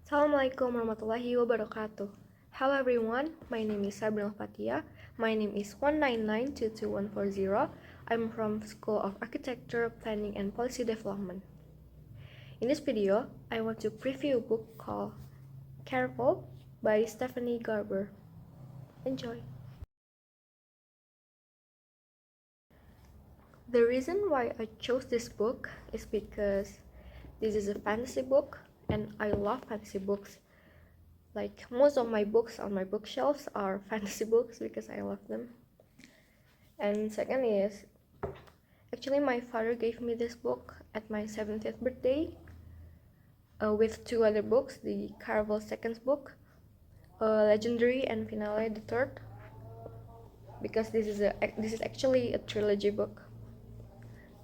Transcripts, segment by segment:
Assalamualaikum warahmatullahi wabarakatuh. Hello everyone, my name is Shabrina Al Fatya. My name is 199222140. I'm from School of Architecture, Planning and Policy Development. In this video, I want to preview a book called Caraval by Stephanie Garber. Enjoy! The reason why I chose this book is because this is a fantasy book and I love fantasy books. Like most of my books on my bookshelves are fantasy books because I love them. And second is, actually my father gave me this book at my 70th birthday with two other books, the Caraval second book, Legendary and Finale the third, because this is actually a trilogy book.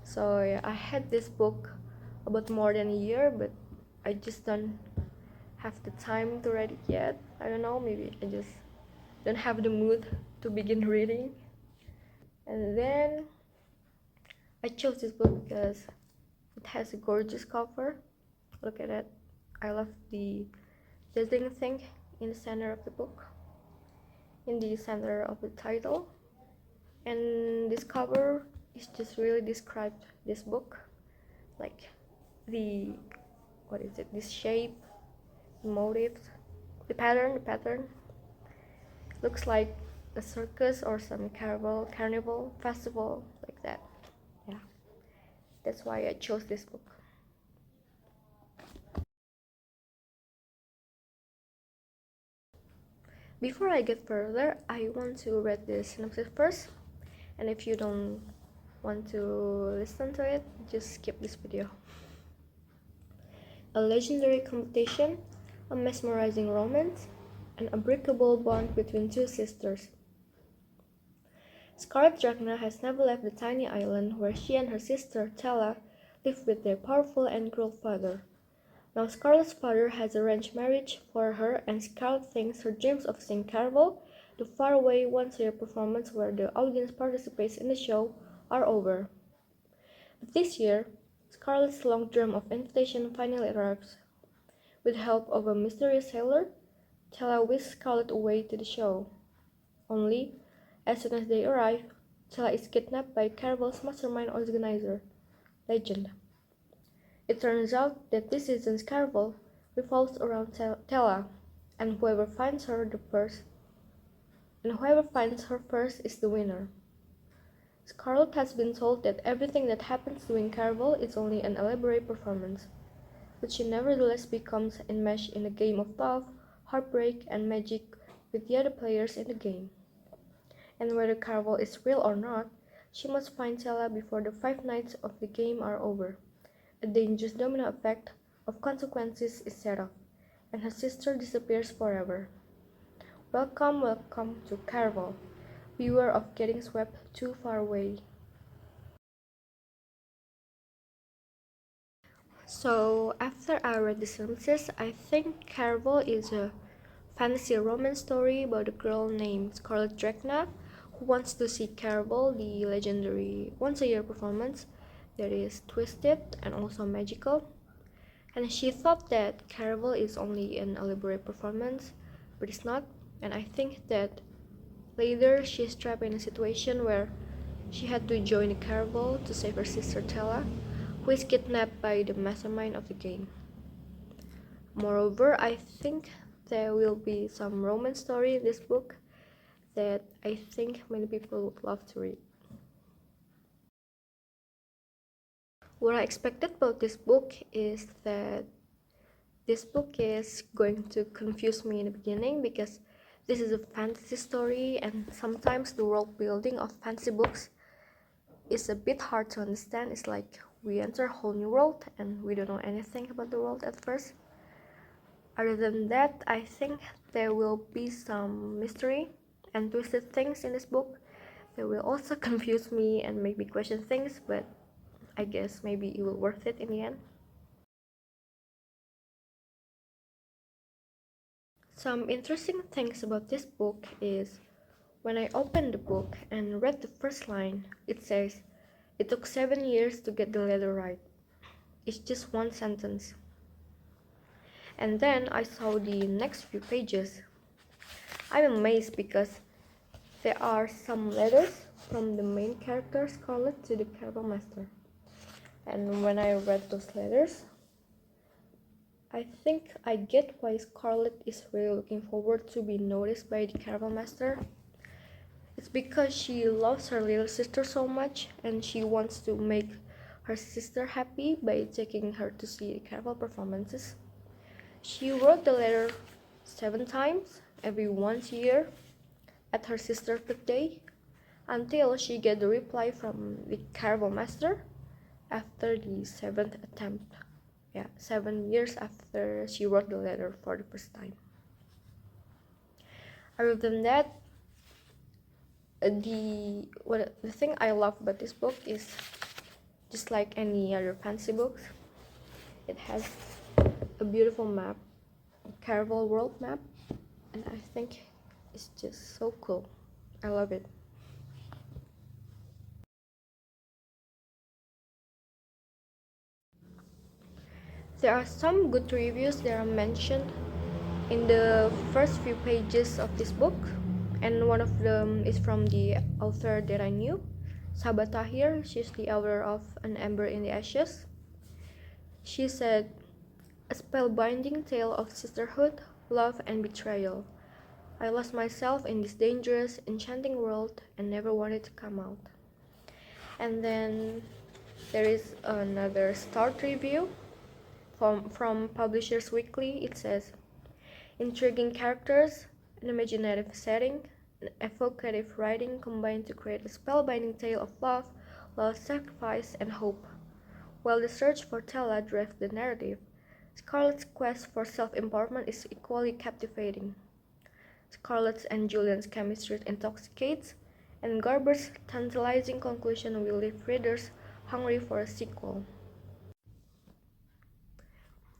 So yeah, I had this book about more than a year, but I just don't have the time to read it yet. I don't know, maybe I just don't have the mood to begin reading. And then I chose this book because it has a gorgeous cover. Look at it. I love the dazzling thing in the center of the book, in the center of the title. And this cover is just really described this book, like the this shape, the motifs, the pattern looks like a circus or some carnival festival, like that. Yeah, that's why I chose this book. Before I get further, I want to read the synopsis first, and if you don't want to listen to it, just skip this video. A legendary competition, a mesmerizing romance, an unbreakable bond between two sisters. Scarlet Drachna has never left the tiny island where she and her sister, Tella, live with their powerful and cruel father. Now Scarlet's father has arranged marriage for her, and Scarlet thinks her dreams of seeing Caraval, the faraway once-a-year performance where the audience participates in the show, are over. But this year, Scarlet's long dream of invitation finally arrives. With the help of a mysterious sailor, Tella whisks Scarlet away to the show. Only, as soon as they arrive, Tella is kidnapped by Caraval's mastermind organizer, Legend. It turns out that this season's Caraval revolves around Tella, and whoever finds her first is the winner. Scarlet has been told that everything that happens during Caraval is only an elaborate performance, but she nevertheless becomes enmeshed in a game of love, heartbreak, and magic with the other players in the game. And whether Caraval is real or not, she must find Tella before the 5 nights of the game are over. A dangerous domino effect of consequences is set off, and her sister disappears forever. Welcome to Caraval. Beware of getting swept too far away. So after I read the synopsis, I think Caraval is a fantasy romance story about a girl named Scarlet Drachna who wants to see Caraval, the legendary once-a-year performance that is twisted and also magical. And she thought that Caraval is only an elaborate performance, but it's not. And I think that later she's trapped in a situation where she had to join the Caraval to save her sister Tella, who is kidnapped by the mastermind of the game. Moreover, I think there will be some romance story in this book that I think many people would love to read. What I expected about this book is that this book is going to confuse me in the beginning because this is a fantasy story and sometimes the world building of fantasy books is a bit hard to understand. It's like we enter a whole new world and we don't know anything about the world at first. Other than that, I think there will be some mystery and twisted things in this book that will also confuse me and make me question things, but I guess maybe it will worth it in the end. Some interesting things about this book is when I opened the book and read the first line, it says, "It took 7 years to get the letter right." It's just one sentence. And then I saw the next few pages. I'm amazed because there are some letters from the main character Scarlet to the Caraval Master. And when I read those letters, I think I get why Scarlet is really looking forward to be noticed by the Caraval Master. It's because she loves her little sister so much and she wants to make her sister happy by taking her to see the Caraval performances. She wrote the letter 7 times, every once a year, at her sister's birthday, until she get the reply from the Caraval Master after the 7th attempt. 7 years after she wrote the letter for the first time. Other than that, the thing I love about this book is just like any other fantasy books, it has a beautiful map, a Caraval world map, and I think it's just so cool. I love it. There are some good reviews that are mentioned in the first few pages of this book, and one of them is from the author that I knew, SAPPK. She's the author of An Ember in the Ashes. She said, "A spellbinding tale of sisterhood, love, and betrayal. I lost myself in this dangerous, enchanting world and never wanted to come out." And then there is another start review from Publishers Weekly. It says, "Intriguing characters, an imaginative setting, and evocative writing combined to create a spellbinding tale of love, loss, sacrifice, and hope. While the search for Tella drives the narrative, Scarlet's quest for self-empowerment is equally captivating. Scarlet's and Julian's chemistry intoxicates, and Garber's tantalizing conclusion will leave readers hungry for a sequel."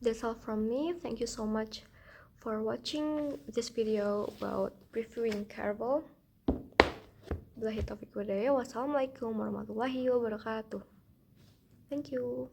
That's all from me. Thank you so much for watching this video about reviewing Caraval. Billahi taufiq wal hidayah. Wassalamualaikum warahmatullahi wabarakatuh. Thank you.